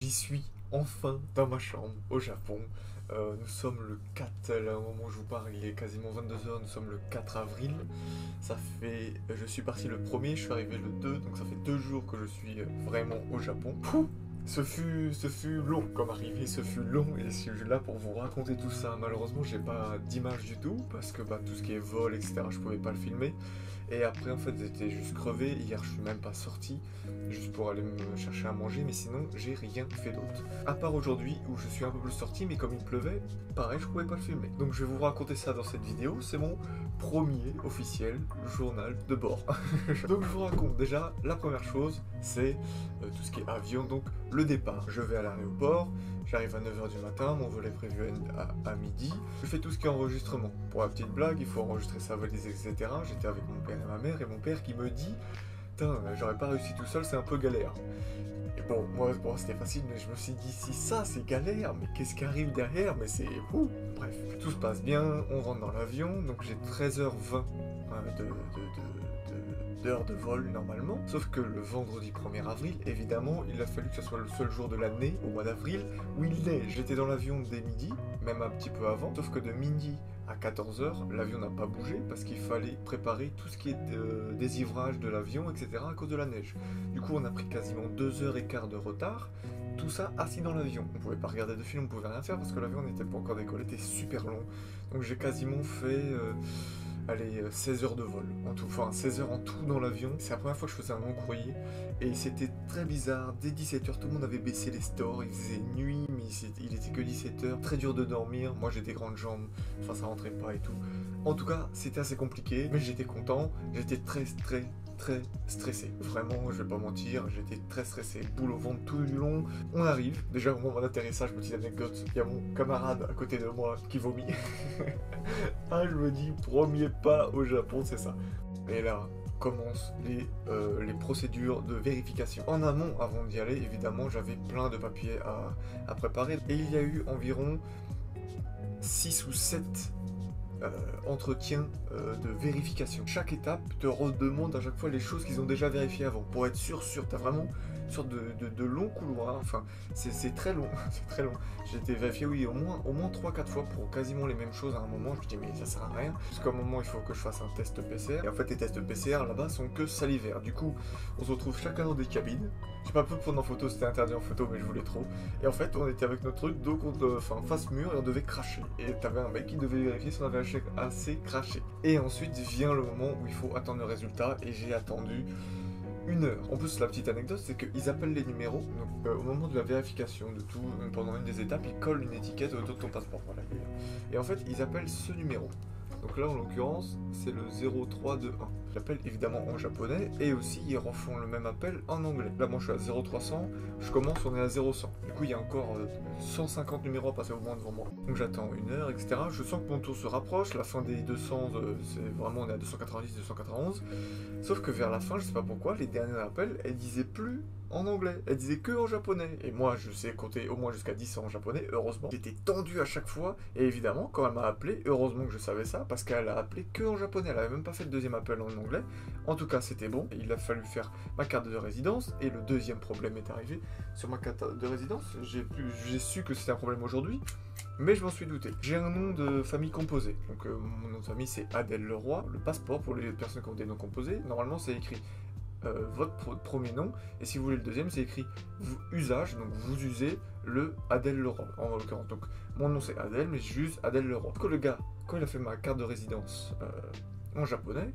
J'y suis enfin dans ma chambre au Japon. Nous sommes le 4, là, au moment où je vous parle, il est quasiment 22 h, nous sommes le 4 avril. Je suis parti le 1er, je suis arrivé le 2, donc ça fait 2 jours que je suis vraiment au Japon. Pouh, ce fut long comme arrivée, ce fut long et je suis là pour vous raconter tout ça. Malheureusement, j'ai pas d'image du tout parce que tout ce qui est vol, etc., je pouvais pas le filmer. Et après, en fait, j'étais juste crevé. Hier, je suis même pas sorti, juste pour aller me chercher à manger, mais sinon, j'ai rien fait d'autre. À part aujourd'hui, où je suis un peu plus sorti, mais comme il pleuvait, pareil, je pouvais pas le filmer. Donc, je vais vous raconter ça dans cette vidéo. C'est mon premier officiel journal de bord. Donc, je vous raconte déjà, la première chose, c'est tout ce qui est avion, donc le départ. Je vais à l'aéroport. J'arrive à 9 h du matin, mon vol est prévu à midi. Je fais tout ce qui est enregistrement. Pour la petite blague, il faut enregistrer sa valise, etc. J'étais avec mon père et ma mère, et mon père qui me dit putain, j'aurais pas réussi tout seul, c'est un peu galère. Et bon, moi, c'était facile, mais je me suis dit, si ça c'est galère, mais qu'est-ce qui arrive derrière? Mais c'est fou. Bref, tout se passe bien, on rentre dans l'avion, donc j'ai 13 h 20 d'heures de vol normalement. Sauf que le vendredi 1er avril, évidemment, il a fallu que ce soit le seul jour de l'année, au mois d'avril, où il neige. J'étais dans l'avion dès midi, même un petit peu avant, sauf que de midi à 14 h, l'avion n'a pas bougé parce qu'il fallait préparer tout ce qui est désivrage de l'avion, etc. à cause de la neige. Du coup, on a pris quasiment 2 h 15 de retard. Tout ça assis dans l'avion. On pouvait pas regarder de film, on pouvait rien faire parce que l'avion n'était pas encore décollé, était super long. Donc j'ai quasiment fait 16 heures de vol en tout, enfin 16 heures en tout dans l'avion. C'est la première fois que je faisais un long courrier et c'était très bizarre. Dès 17 h, tout le monde avait baissé les stores, il faisait nuit, mais il était que 17 h. Très dur de dormir, moi j'ai des grandes jambes, enfin ça rentrait pas et tout. En tout cas, c'était assez compliqué, mais j'étais content, j'étais très stressé. Vraiment, je vais pas mentir, j'étais très stressé, boule au ventre tout du long. On arrive, déjà au moment d'atterrissage, petite anecdote, il y a mon camarade à côté de moi qui vomit. Ah, je me dis, premier pas au Japon, c'est ça. Et là commencent les procédures de vérification. En amont, avant d'y aller, évidemment, j'avais plein de papiers à préparer. Et il y a eu environ 6 ou 7 entretien de vérification. Chaque étape te redemande à chaque fois les choses qu'ils ont déjà vérifiées avant. Pour être sûr, t'as vraiment une sorte de long couloir. Enfin, c'est très long, c'est très long. J'ai été vérifié, oui, au moins 3-4 fois pour quasiment les mêmes choses à un moment. Je me dis, mais ça sert à rien. Parce qu'à un moment, il faut que je fasse un test PCR. Et en fait, les tests PCR là-bas sont que salivaires. Du coup, on se retrouve chacun dans des cabines. J'ai pas pu prendre en photo, c'était interdit en photo, mais je voulais trop. Et en fait, on était avec notre truc, donc face mur, et on devait cracher. Et t'avais un mec qui devait vérifier si on avait assez craché. Et ensuite vient le moment où il faut attendre le résultat, et j'ai attendu 1 heure. En plus, la petite anecdote, c'est qu'ils appellent les numéros. Donc, au moment de la vérification de tout, pendant une des étapes, ils collent une étiquette autour de ton passeport. Voilà. Et en fait, ils appellent ce numéro. Donc là, en l'occurrence, c'est le 0321. J'appelle évidemment en japonais et aussi ils refont le même appel en anglais. Là, moi, je suis à 0300, je commence, on est à 0100. Du coup, il y a encore 150 numéros à passer au moins devant moi. Donc j'attends 1 heure, etc. Je sens que mon tour se rapproche. La fin des 200, c'est vraiment, on est à 290, 291. Sauf que vers la fin, je sais pas pourquoi, les derniers appels, elles disaient plus en anglais, elles disaient que en japonais. Et moi, je sais compter au moins jusqu'à 10 en japonais, heureusement. J'étais tendu à chaque fois, et évidemment, quand elle m'a appelé, heureusement que je savais ça, parce qu'elle a appelé que en japonais, elle avait même pas fait le deuxième appel en anglais. En tout cas, c'était bon. Il a fallu faire ma carte de résidence, et le deuxième problème est arrivé. Sur ma carte de résidence, j'ai su que c'était un problème aujourd'hui, mais je m'en suis douté. J'ai un nom de famille composé. Donc mon nom de famille c'est Adèle Leroy. Le passeport pour les personnes qui ont des noms composés, normalement c'est écrit votre premier nom, et si vous voulez le deuxième, c'est écrit usage, donc vous usez le Adèle Leroy en l'occurrence. Donc mon nom c'est Adèle, mais j'use Adèle Leroy. Que le gars, quand il a fait ma carte de résidence en japonais,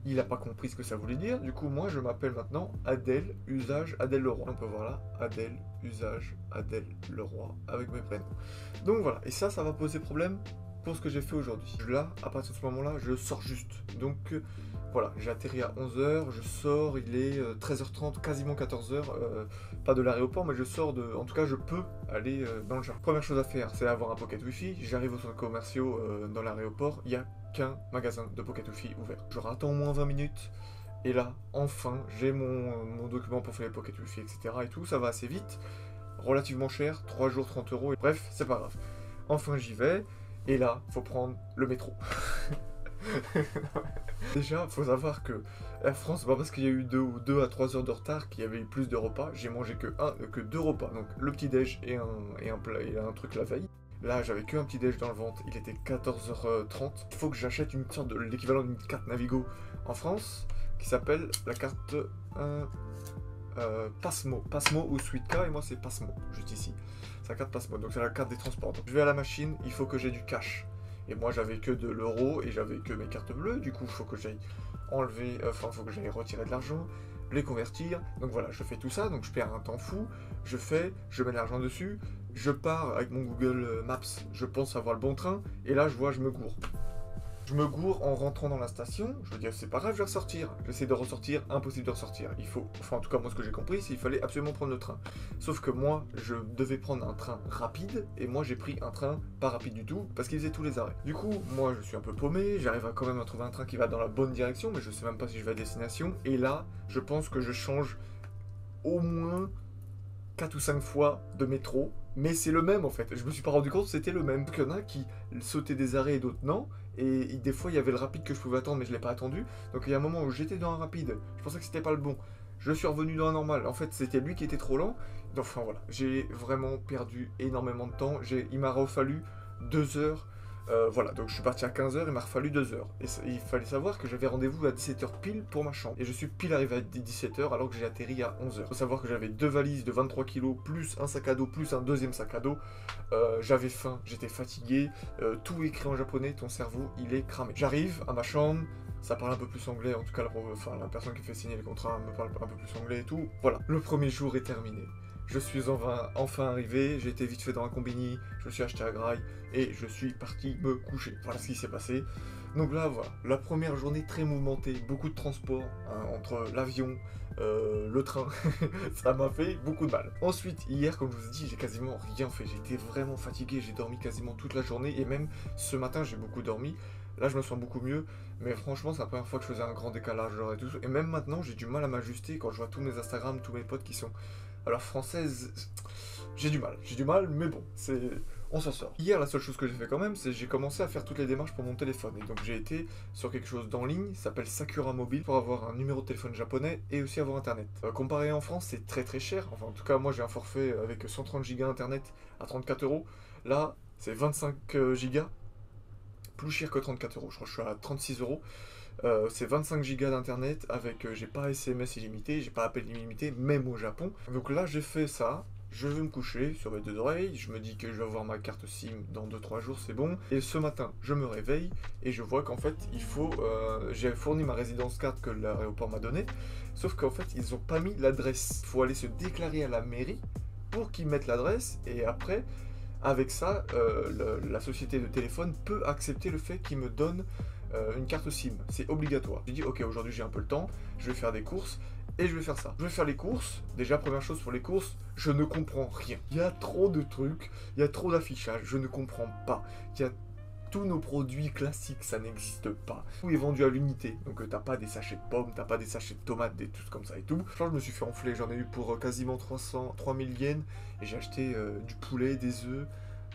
il n'a pas compris ce que ça voulait dire. Du coup, moi, je m'appelle maintenant Adèle, usage, Adèle Leroy. On peut voir là, Adèle, usage, Adèle Leroy, avec mes prénoms. Donc voilà, et ça va poser problème pour ce que j'ai fait aujourd'hui. Là, à partir de ce moment-là, je sors juste. Donc voilà, j'ai atterri à 11 h, je sors, il est 13 h 30, quasiment 14 h, pas de l'aéroport, mais je sors de... En tout cas, je peux aller dans le Japon. Première chose à faire, c'est avoir un pocket wifi. J'arrive au centre commercial dans l'aéroport, il y a qu'un magasin de pocket wifi ouvert. Je attends au moins 20 minutes, et là, enfin, j'ai mon document pour faire les pocket wifi, etc. et tout, ça va assez vite, relativement cher, 3 jours 30 €, bref, c'est pas grave. Enfin, j'y vais, et là, faut prendre le métro. Déjà, faut savoir que Air France, c'est pas parce qu'il y a eu 2 à 3 heures de retard qu'il y avait eu plus de repas. J'ai mangé que 2 repas, donc le petit-déj et un plat et un truc la veille. Là, j'avais que un petit-déj dans le ventre, il était 14h30. Il faut que j'achète une sorte de l'équivalent d'une carte Navigo en France qui s'appelle la carte Passmo. Passmo ou Suica, et moi c'est Passmo, juste ici. C'est la carte Passmo, donc c'est la carte des transports. Donc, je vais à la machine, il faut que j'ai du cash. Et moi j'avais que de l'euro et j'avais que mes cartes bleues, du coup il faut que j'aille enlever, enfin il faut que j'aille retirer de l'argent, les convertir, donc voilà, je fais tout ça, donc je perds un temps fou, je mets de l'argent dessus, je pars avec mon Google Maps, je pense avoir le bon train, et là je vois, je me gourre. Je me gourre en rentrant dans la station, je veux dire c'est pas grave, je vais ressortir. J'essaie de ressortir, impossible de ressortir. Il faut, enfin en tout cas moi ce que j'ai compris, c'est qu'il fallait absolument prendre le train. Sauf que moi, je devais prendre un train rapide, et moi j'ai pris un train pas rapide du tout, parce qu'il faisait tous les arrêts. Du coup, moi je suis un peu paumé, j'arrive quand même à trouver un train qui va dans la bonne direction, mais je sais même pas si je vais à destination. Et là, je pense que je change au moins 4 ou 5 fois de métro, mais c'est le même en fait. Je me suis pas rendu compte que c'était le même. Il y en a qui sautaient des arrêts et d'autres non. Et des fois, il y avait le rapide que je pouvais attendre, mais je l'ai pas attendu. Donc il y a un moment où j'étais dans un rapide, je pensais que c'était pas le bon. Je suis revenu dans un normal. En fait, c'était lui qui était trop lent. Enfin voilà, j'ai vraiment perdu énormément de temps. Il m'a fallu 2 heures. Voilà, donc je suis parti à 15h, il m'a fallu 2 heures. Et il fallait savoir que j'avais rendez-vous à 17h pile pour ma chambre. Et je suis pile arrivé à 17h alors que j'ai atterri à 11h. Il faut savoir que j'avais 2 valises de 23 kilos, plus un sac à dos, plus un deuxième sac à dos. J'avais faim, j'étais fatigué, tout écrit en japonais, ton cerveau il est cramé. J'arrive à ma chambre, ça parle un peu plus anglais, en tout cas la personne qui fait signer le contrat me parle un peu plus anglais et tout. Voilà, le premier jour est terminé. Je suis enfin arrivé, j'ai été vite fait dans un combini, je me suis acheté à Grail et je suis parti me coucher. Voilà ce qui s'est passé. Donc là, voilà, la première journée très mouvementée, beaucoup de transport hein, entre l'avion, le train, ça m'a fait beaucoup de mal. Ensuite, hier, comme je vous ai dit, j'ai quasiment rien fait. J'étais vraiment fatigué, j'ai dormi quasiment toute la journée et même ce matin, j'ai beaucoup dormi. Là, je me sens beaucoup mieux, mais franchement, c'est la première fois que je faisais un grand décalage et tout. Et même maintenant, j'ai du mal à m'ajuster quand je vois tous mes Instagram, tous mes potes qui sont alors française, j'ai du mal, mais bon, on s'en sort. Hier, la seule chose que j'ai fait quand même, c'est que j'ai commencé à faire toutes les démarches pour mon téléphone. Et donc j'ai été sur quelque chose d'en ligne, ça s'appelle Sakura Mobile, pour avoir un numéro de téléphone japonais et aussi avoir internet. Comparé en France, c'est très très cher. Enfin, en tout cas, moi j'ai un forfait avec 130 Go internet à 34 euros. Là, c'est 25 Go, plus cher que 34 euros. Je crois que je suis à 36 euros. C'est 25 Go d'internet avec j'ai pas SMS illimité, j'ai pas appel illimité, même au Japon. Donc là j'ai fait ça, je vais me coucher sur mes 2 oreilles, je me dis que je vais avoir ma carte SIM dans 2-3 jours, c'est bon. Et ce matin, je me réveille et je vois qu'en fait il faut, j'ai fourni ma résidence carte que l'aéroport m'a donnée, sauf qu'en fait ils ont pas mis l'adresse. Il faut aller se déclarer à la mairie pour qu'ils mettent l'adresse et après avec ça, la société de téléphone peut accepter le fait qu'ils me donnent une carte SIM. C'est obligatoire. J'ai dit, ok, aujourd'hui j'ai un peu le temps, je vais faire des courses et je vais faire ça. Je vais faire les courses. Déjà, première chose pour les courses, je ne comprends rien. Il y a trop de trucs, il y a trop d'affichage, je ne comprends pas. Il y a tous nos produits classiques, ça n'existe pas. Tout est vendu à l'unité, donc t'as pas des sachets de pommes, t'as pas des sachets de tomates, des trucs comme ça et tout. Je me suis fait enfler, j'en ai eu pour quasiment 3000 yens, et j'ai acheté du poulet, des œufs,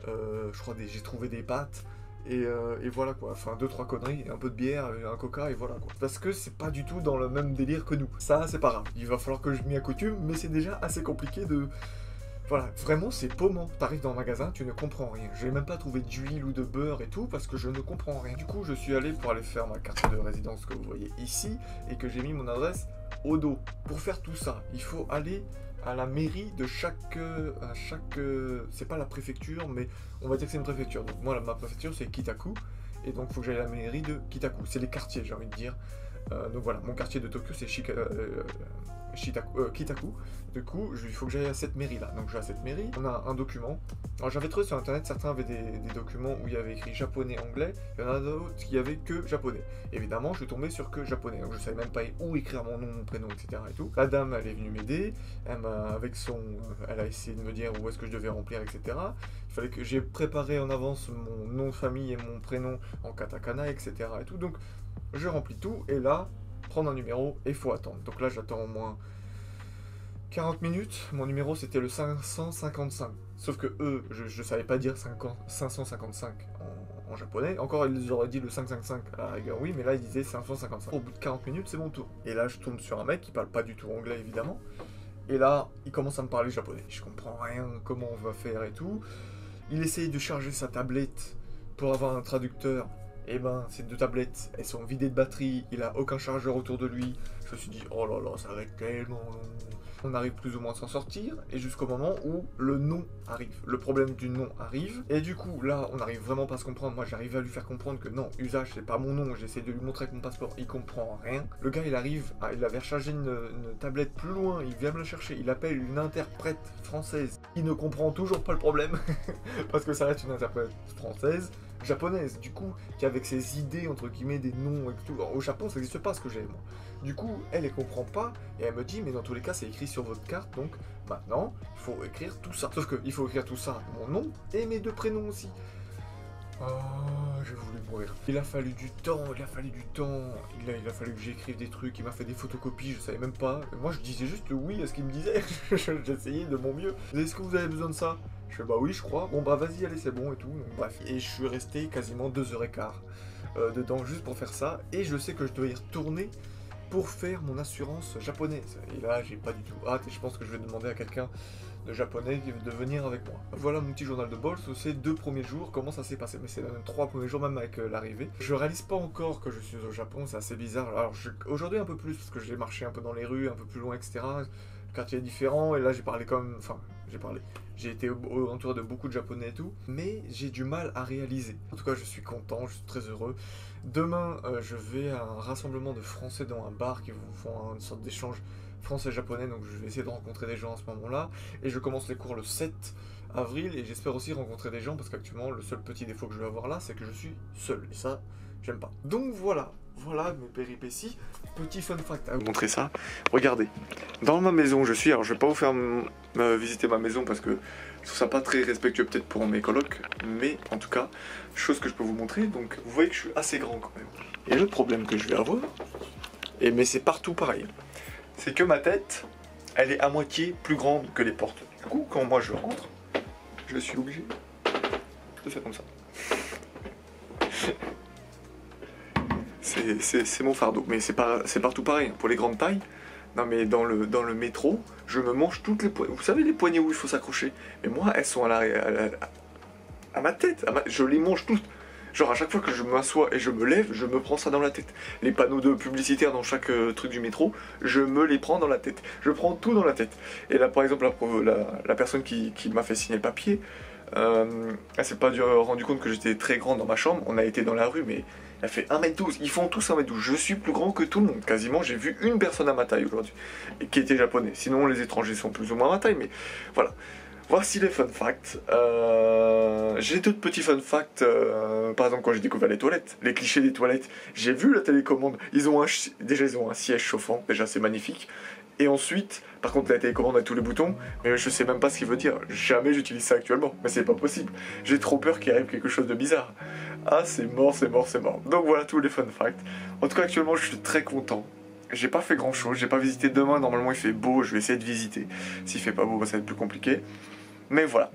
je crois j'ai trouvé des pâtes, et voilà quoi, enfin 2-3 conneries, un peu de bière, un coca, et voilà quoi. Parce que c'est pas du tout dans le même délire que nous. Ça, c'est pas grave, il va falloir que je m'y accoutume, mais c'est déjà assez compliqué de... Voilà, vraiment c'est paumant. T'arrives dans le magasin, tu ne comprends rien. Je n'ai même pas trouvé d'huile ou de beurre et tout parce que je ne comprends rien. Du coup, je suis allé pour aller faire ma carte de résidence que vous voyez ici et que j'ai mis mon adresse au dos. Pour faire tout ça, il faut aller à la mairie de chaque... c'est pas la préfecture, mais on va dire que c'est une préfecture. Donc moi, ma préfecture, c'est Kitaku. Et donc, il faut que j'aille à la mairie de Kitaku. C'est les quartiers, j'ai envie de dire. Donc voilà, mon quartier de Tokyo, c'est Kitaku. Du coup, il faut que j'aille à cette mairie là. Donc je vais à cette mairie, on a un document. Alors j'avais trouvé sur internet, certains avaient des documents où il y avait écrit japonais, anglais. Il y en a d'autres qui avaient que japonais. Évidemment, je suis tombé sur que japonais. Donc je savais même pas où écrire mon nom, mon prénom, etc. et tout. La dame, elle est venue m'aider. Elle a essayé de me dire où est-ce que je devais remplir, etc. Il fallait que j'ai préparé en avance mon nom de famille et mon prénom en katakana, etc. et tout. Donc je remplis tout et là, prendre un numéro et il faut attendre. Donc là, j'attends au moins 40 minutes, mon numéro c'était le 555. Sauf que eux, je savais pas dire 555 en japonais. Encore, ils auraient dit le 555 à la rigueur, oui, mais là, ils disaient 555. Au bout de 40 minutes, c'est mon tour. Et là, je tombe sur un mec qui parle pas du tout anglais, évidemment. Et là, il commence à me parler japonais. Je comprends rien, comment on va faire et tout. Il essaye de charger sa tablette pour avoir un traducteur. Et ben, ces deux tablettes, elles sont vidées de batterie. Il a aucun chargeur autour de lui. Je me suis dit, oh là là, ça va être tellement long. On arrive plus ou moins à s'en sortir, et jusqu'au moment où le nom arrive. Le problème du nom arrive, et du coup, là, on n'arrive vraiment pas à se comprendre. Moi, j'arrive à lui faire comprendre que non, usage, c'est pas mon nom. J'essaie de lui montrer avec mon passeport, il comprend rien. Le gars, il arrive, il avait rechargé une tablette plus loin, il vient me la chercher, il appelle une interprète française. Il ne comprend toujours pas le problème, parce que ça reste une interprète française. Japonaise, du coup, qui avec ses idées, entre guillemets, des noms et tout. Alors, au Japon, ça n'existe pas ce que j'ai, moi. Du coup, elle comprend pas, et elle me dit, mais dans tous les cas, c'est écrit sur votre carte, donc maintenant, il faut écrire tout ça. Sauf qu'il faut écrire tout ça, mon nom, et mes deux prénoms aussi. Oh, j'ai voulu mourir. Il a fallu du temps, il a fallu que j'écrive des trucs, il m'a fait des photocopies, je savais même pas. Et moi, je disais juste oui à ce qu'il me disait. J'essayais de mon mieux. Est-ce que vous avez besoin de ça? Je fais bah oui, je crois. Bon bah vas-y, allez, c'est bon et tout. Donc, bref. Et je suis resté quasiment 2h15 dedans juste pour faire ça. Et je sais que je dois y retourner pour faire mon assurance japonaise. Et là, j'ai pas du tout hâte et je pense que je vais demander à quelqu'un de japonais de venir avec moi. Voilà mon petit journal de bord sur ces 2 premiers jours, comment ça s'est passé. Mais c'est même 3 premiers jours, même avec l'arrivée. Je réalise pas encore que je suis au Japon, c'est assez bizarre. Alors aujourd'hui un peu plus, parce que j'ai marché un peu dans les rues, un peu plus loin, etc. Le quartier est différent, et là j'ai parlé comme... Enfin, j'ai été entouré de beaucoup de japonais et tout, mais j'ai du mal à réaliser. En tout cas, je suis content, je suis très heureux. Demain, je vais à un rassemblement de Français dans un bar qui font une sorte d'échange français-japonais, donc je vais essayer de rencontrer des gens à ce moment-là. Et je commence les cours le 7 avril, et j'espère aussi rencontrer des gens, parce qu'actuellement, le seul petit défaut que je vais avoir là, c'est que je suis seul, et ça, j'aime pas. Donc voilà mes péripéties. Petit fun fact à vous montrer ça. Regardez, dans ma maison je suis, alors je vais pas vous faire visiter ma maison parce que je trouve ça pas très respectueux peut-être pour mes colocs, mais en tout cas, chose que je peux vous montrer, donc vous voyez que je suis assez grand quand même. Et le problème que je vais avoir, mais c'est partout pareil, c'est que ma tête, elle est à moitié plus grande que les portes. Du coup, quand moi je rentre, je suis obligé de faire comme ça. C'est mon fardeau, mais c'est partout pareil, pour les grandes tailles. Non mais dans le métro, je me mange toutes les poignées. Vous savez les poignées où il faut s'accrocher? Mais moi, elles sont à ma tête, je les mange toutes. Genre à chaque fois que je m'assois et je me lève, je me prends ça dans la tête. Les panneaux de publicitaire dans chaque truc du métro, je me les prends dans la tête. Je prends tout dans la tête. Et là par exemple, la personne qui m'a fait signer le papier, elle s'est pas rendu compte que j'étais très grand dans ma chambre. On a été dans la rue, mais elle fait 1m12. Ils font tous 1m12. Je suis plus grand que tout le monde. Quasiment, j'ai vu une personne à ma taille aujourd'hui, et qui était japonais. Sinon, les étrangers sont plus ou moins à ma taille, mais voilà. Voici les fun facts. J'ai d'autres petits fun facts. Par exemple, quand j'ai découvert les toilettes, les clichés des toilettes, j'ai vu la télécommande. Déjà, ils ont un siège chauffant. Déjà, c'est magnifique. Et ensuite, par contre, la télécommande a tous les boutons, mais je sais même pas ce qu'il veut dire. Jamais j'utilise ça actuellement, mais c'est pas possible. J'ai trop peur qu'il arrive quelque chose de bizarre. Ah, c'est mort, c'est mort, c'est mort. Donc voilà tous les fun facts. En tout cas, actuellement, je suis très content. J'ai pas fait grand chose, j'ai pas visité demain. Normalement, il fait beau, je vais essayer de visiter. S'il fait pas beau, ça va être plus compliqué. Mais voilà.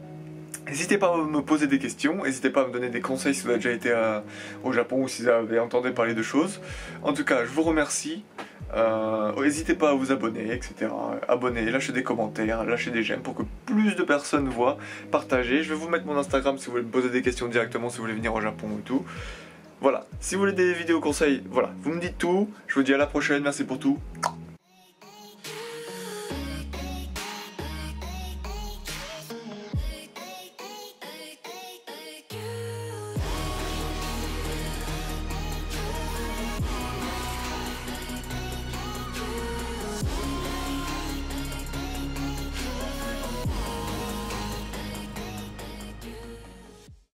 N'hésitez pas à me poser des questions, n'hésitez pas à me donner des conseils si vous avez déjà été au Japon ou si vous avez entendu parler de choses. En tout cas, je vous remercie. N'hésitez pas à vous abonner, etc. Abonnez, lâchez des commentaires, lâchez des j'aime pour que plus de personnes voient, partagez. Je vais vous mettre mon Instagram si vous voulez me poser des questions directement, si vous voulez venir au Japon et tout. Voilà, si vous voulez des vidéos conseils, voilà, vous me dites tout. Je vous dis à la prochaine, merci pour tout.